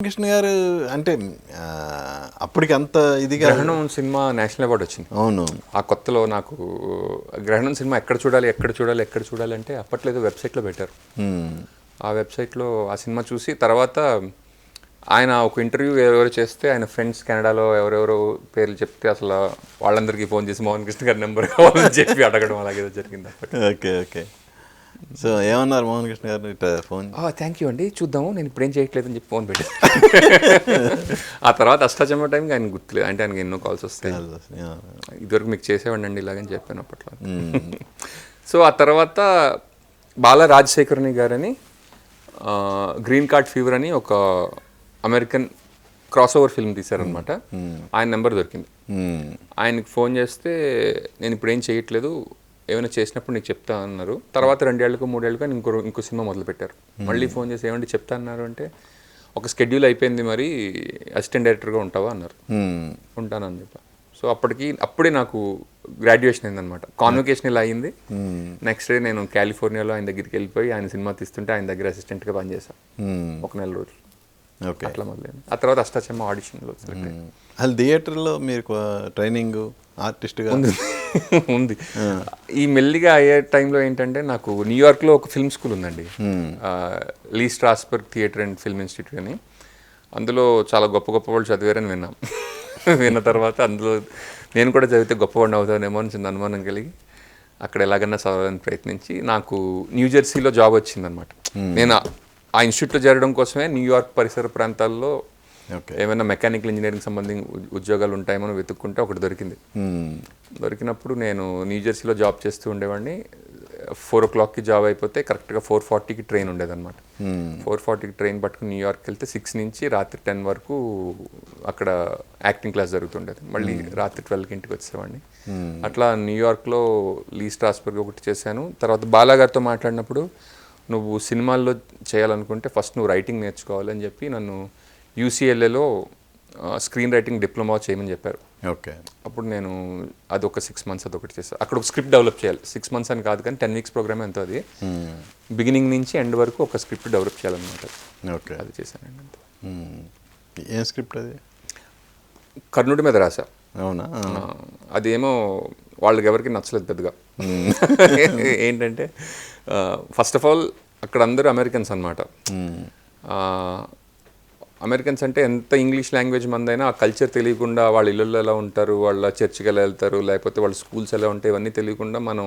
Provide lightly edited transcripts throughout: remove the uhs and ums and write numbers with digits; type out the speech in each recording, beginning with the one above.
కృష్ణ గారు అంటే అప్పటికి అంత ఇదిగా గ్రహణం సినిమా నేషనల్ అవార్డు వచ్చింది. అవును. ఆ కొత్తలో నాకు గ్రహణం సినిమా ఎక్కడ చూడాలి అంటే అప్పట్లో ఏదో వెబ్సైట్లో పెట్టారు. ఆ వెబ్సైట్లో ఆ సినిమా చూసి తర్వాత ఆయన ఒక ఇంటర్వ్యూ ఎవరెవరు చేస్తే ఆయన ఫ్రెండ్స్ కెనడాలో ఎవరెవరో పేర్లు చెప్తే అసలు వాళ్ళందరికీ ఫోన్ చేసి మోహన్ కృష్ణ గారి నెంబర్ కావాలని చెప్పి అడగడం అలాగేదో జరిగింది అప్పట్లో. Okay okay. సో ఏమన్నారు మోహన్ కృష్ణ గారు ఇట్లా ఫోన్? థ్యాంక్ యూ అండి, చూద్దాము, నేను ఇప్పుడు ఏం చేయట్లేదని చెప్పి ఫోన్ పెట్టాను. ఆ తర్వాత అష్టాచమ్మ టైంకి ఆయన గుర్తులేదు, అంటే ఆయనకి ఎన్నో కాల్స్ వస్తాయి. ఇదివరకు మీకు చేసేవాడిని అండి ఇలాగని చెప్పాను అప్పట్లో. సో ఆ తర్వాత బాలా రాజశేఖరని గారని గ్రీన్ కార్డ్ ఫీవర్ అని ఒక అమెరికన్ క్రాస్ ఓవర్ ఫిల్మ్ తీశారనమాట. ఆయన నెంబర్ దొరికింది. ఆయనకి ఫోన్ చేస్తే నేను ఇప్పుడు ఏం చేయట్లేదు, ఏమైనా చేసినప్పుడు నీకు చెప్తా అన్నారు. తర్వాత 2 ఏళ్ళకు 3 ఏళ్ళకు ఇంకో సినిమా మొదలుపెట్టారు. మళ్ళీ ఫోన్ చేసి ఏమంటే చెప్తా అన్నారు అంటే, ఒక షెడ్యూల్ అయిపోయింది, మరి అసిస్టెంట్ డైరెక్టర్గా ఉంటావా అన్నారు. ఉంటానని చెప్పా. సో అప్పుడే నాకు గ్రాడ్యుయేషన్ అయిందనమాట. కాన్వకేషన్ ఇలా అయింది. నెక్స్ట్ డే నేను కాలిఫోర్నియాలో ఆయన దగ్గరికి వెళ్ళిపోయి ఆయన సినిమా తీస్తుంటే ఆయన దగ్గర అసిస్టెంట్గా పనిచేశాను ఒక 4 రోజులు. ఓకే. అట్లా మొదలైంది. ఆ తర్వాత అష్టాచమ్మ ఆడిషన్లో అది థియేటర్లో మీరు ట్రైనింగ్ ఆర్టిస్ట్గా ఉంది. ఈ మెల్లిగా అయ్యే టైంలో ఏంటంటే నాకు న్యూయార్క్లో ఒక ఫిల్మ్ స్కూల్ ఉందండి, Lee Strasberg theatre and film institute అని. అందులో చాలా గొప్ప గొప్ప వాళ్ళు చదివారని విన్నాం. విన్న తర్వాత అందులో నేను కూడా చదివితే గొప్పవాడిని అవుతానేమో అని చిన్న అనుమానం కలిగి అక్కడ ఎలాగన్నా చదవాలని ప్రయత్నించి నాకు న్యూజెర్సీలో జాబ్ వచ్చిందనమాట. నేను ఆ ఇన్స్టిట్యూట్లో చేరడం కోసమే న్యూయార్క్ పరిసర ప్రాంతాల్లో ఏమైనా మెకానికల్ ఇంజనీరింగ్ సంబంధించి ఉద్యోగాలు ఉంటాయేమో వెతుక్కుంటే ఒకటి దొరికింది. దొరికినప్పుడు నేను న్యూజెర్సీలో జాబ్ చేస్తూ ఉండేవాడిని. 4 o'clockకి జాబ్ అయిపోతే కరెక్ట్గా 4:40కి ట్రైన్ ఉండేదన్నమాట. 4:40కి ట్రైన్ పట్టుకుని న్యూయార్క్కి వెళ్తే 6 నుంచి రాత్రి 10 వరకు అక్కడ యాక్టింగ్ క్లాస్ జరుగుతుండేది. మళ్ళీ రాత్రి 12కి ఇంటికి వచ్చేవాడిని. అట్లా న్యూయార్క్లో లీ స్ట్రాస్బర్గ్ ఒకటి చేశాను. తర్వాత బాలాగారితో మాట్లాడినప్పుడు, నువ్వు సినిమాల్లో చేయాలనుకుంటే ఫస్ట్ నువ్వు రైటింగ్ నేర్చుకోవాలని చెప్పి నన్ను UCLAలో స్క్రీన్ రైటింగ్ డిప్లొమా చేయమని చెప్పారు. ఓకే. అప్పుడు నేను అదొక 6 months అదొకటి చేస్తాను. అక్కడ ఒక స్క్రిప్ట్ డెవలప్ చేయాలి. 6 months అని కాదు కానీ 10 weeks ప్రోగ్రామ్ ఎంతో అది. బిగినింగ్ నుంచి ఎండ్ వరకు ఒక స్క్రిప్ట్ డెవలప్ చేయాలన్నమాట. ఓకే. అది చేశానండి అంతే. ఏం స్క్రిప్ట్ అది? కర్ణుడి మీద రాశా. అవునా? అదేమో వాళ్ళకి ఎవరికి నచ్చలేదు పెద్దగా. ఏంటంటే ఫస్ట్ ఆఫ్ ఆల్ అక్కడ అందరూ అమెరికన్స్ అనమాట. అమెరికన్స్ అంటే ఎంత ఇంగ్లీష్ లాంగ్వేజ్ మందైనా ఆ కల్చర్ తెలియకుండా వాళ్ళ ఇళ్ళల్లో ఎలా ఉంటారు, వాళ్ళ చర్చికి ఎలా వెళ్తారు, లేకపోతే వాళ్ళ స్కూల్స్ ఎలా ఉంటాయి, ఇవన్నీ తెలియకుండా మనం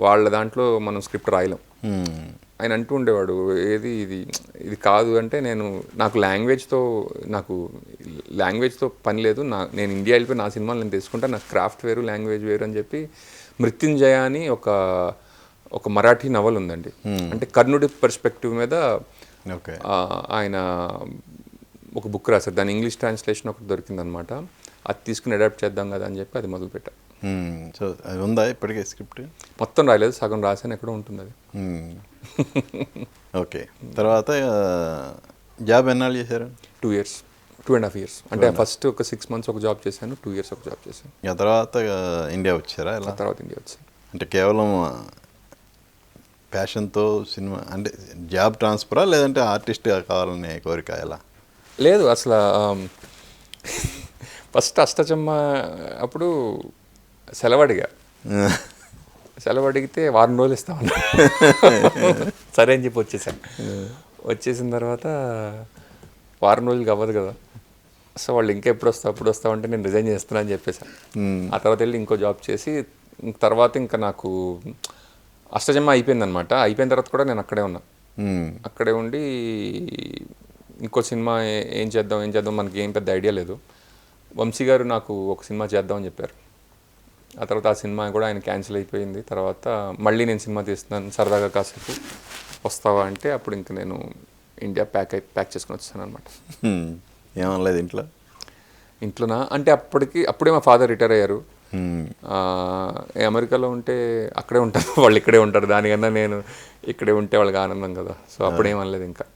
వాళ్ళ దాంట్లో మనం స్క్రిప్ట్ రాయలేం. ఆయన అంటూ ఉండేవాడు, ఏది ఇది కాదు అంటే, నాకు లాంగ్వేజ్తో పని లేదు, నేను ఇండియా వెళ్ళిపోయి నా సినిమాలు నేను తీసుకుంటా, నాకు క్రాఫ్ట్ వేరు లాంగ్వేజ్ వేరు అని చెప్పి మృత్యుంజయ అని ఒక మరాఠీ నవల్ ఉందండి. అంటే కర్ణుడి పర్స్పెక్టివ్ మీద ఆయన ఒక బుక్ రాశారు. దాని ఇంగ్లీష్ ట్రాన్స్లేషన్ ఒకటి దొరికిందనమాట. అది తీసుకుని అడాప్ట్ చేద్దాం కదా అని చెప్పి అది మొదలుపెట్టా. సో అది ఉందా ఇప్పటికే స్క్రిప్ట్? మొత్తం రాయలేదు, సగం రాసాను, ఎక్కడో ఉంటుంది అది. ఓకే. తర్వాత జాబ్ ఎన్నాళ్ళు చేశారు? 2 years, 2.5 years. అంటే ఫస్ట్ ఒక 6 months ఒక జాబ్ చేశాను, 2 years ఒక జాబ్ చేశాను. ఆ తర్వాత ఇండియా వచ్చారా? ఆ తర్వాత ఇండియా వచ్చాను. అంటే కేవలం ప్యాషన్తో సినిమా అంటే జాబ్ ట్రాన్స్ఫరా, లేదంటే ఆర్టిస్ట్ కావాలనే కోరిక? ఎలా? లేదు, అసలు ఫస్ట్ అష్టచమ్మ అప్పుడు సెలవు అడిగితే 1 రోజులు ఇస్తామన్నా. సరే అని చెప్పి వచ్చేసిన తర్వాత 1 రోజులకి అవ్వదు కదా. సో వాళ్ళు ఇంకా ఎప్పుడు వస్తావు అంటే నేను రిజైన్ చేస్తున్నా అని చెప్పేసాను. ఆ తర్వాత వెళ్ళి ఇంకో జాబ్ చేసి తర్వాత ఇంకా నాకు అష్టజమ్మ అయిపోయిందనమాట. అయిపోయిన తర్వాత కూడా నేను అక్కడే ఉన్నా. అక్కడే ఉండి ఇంకో సినిమా ఏం చేద్దాం మనకి ఏం పెద్ద ఐడియా లేదు. వంశీ గారు నాకు ఒక సినిమా చేద్దామని చెప్పారు. ఆ తర్వాత ఆ సినిమా కూడా ఆయన క్యాన్సిల్ అయిపోయింది. తర్వాత మళ్ళీ నేను సినిమా తీస్తున్నాను, సరదాగా కాసేపు వస్తావా అంటే అప్పుడు ఇంక నేను ఇండియా ప్యాక్ చేసుకుని వచ్చాను అనమాట. ఏమనలేదు ఇంట్లోనా అంటే అప్పుడే మా ఫాదర్ రిటైర్ అయ్యారు. అమెరికాలో ఉంటే అక్కడే ఉంటారు, వాళ్ళు ఇక్కడే ఉంటారు, దానికన్నా నేను ఇక్కడే ఉంటే వాళ్ళకి ఆనందం కదా. సో అప్పుడేమనలేదు ఇంకా.